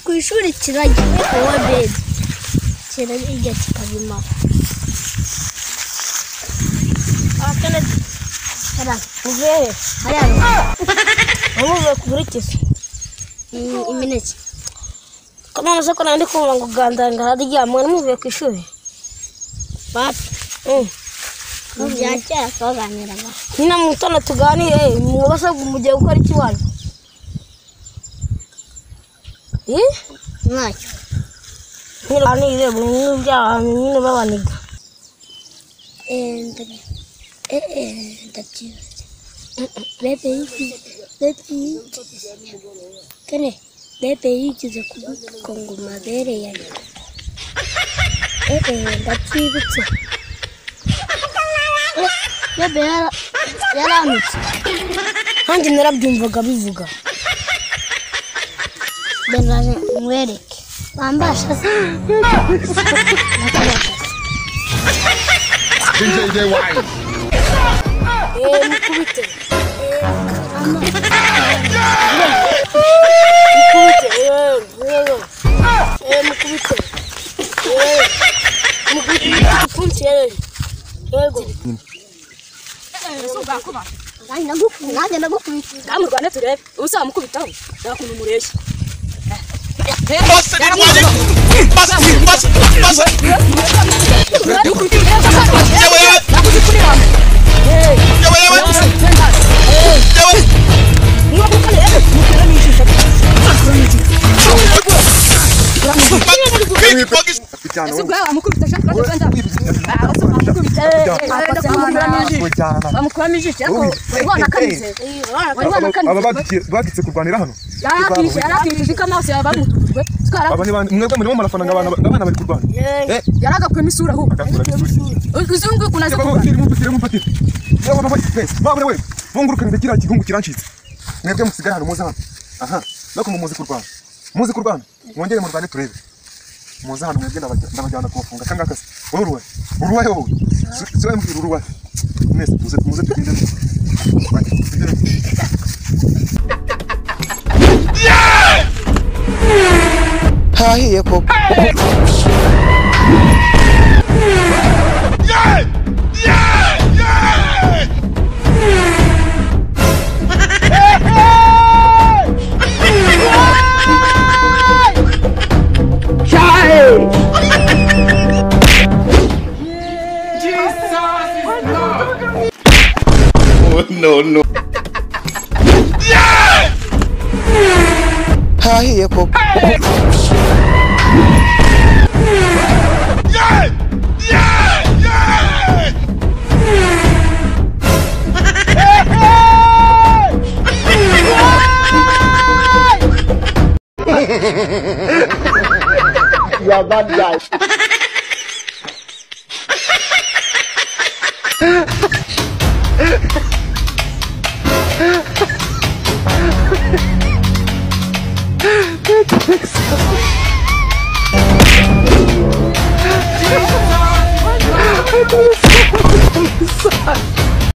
ku ishuri kiragiye wowe bebe kirajya kikabima akane ara uvehe hariya uvuye kuburikise imineke kama nase ko nandi kumva ngo gandanga hadiya mwana muvuye ku ishuri papi byakera twaganiraga nyina mutana tuganire mubasa mugiye gukora iki wanyu ntacyo ntiranire bumwe by'abantu nyine babaniga ndabyibuze bebe kane bebe yigize ku ngoma bere yanjye ndabyibutse bebe yaranutse nanjye narabyumvaga bivuga benraje mwereke bambasha se mukubite Ndamurwana turebe ubusa mukubitaho ndakuntu mureshya bagitse kurwanira hano mwebwe murimo marafaranga abana bari kurwana yaragakwemo isura ahubwo uzungu kunaza we bungurukanire kiriya gihungu kirancitse mwebwe musigare hano muze hano aha nako muzi kurwana mwongere murwane turebe muze hano mwebwe ndabajyana kubafunga cyangwa akase wowe uruwahe wowe siwe mbwira uruwahe mwese muze tugende hahiye koko No. hahiye koko You are bad guy. Jesus.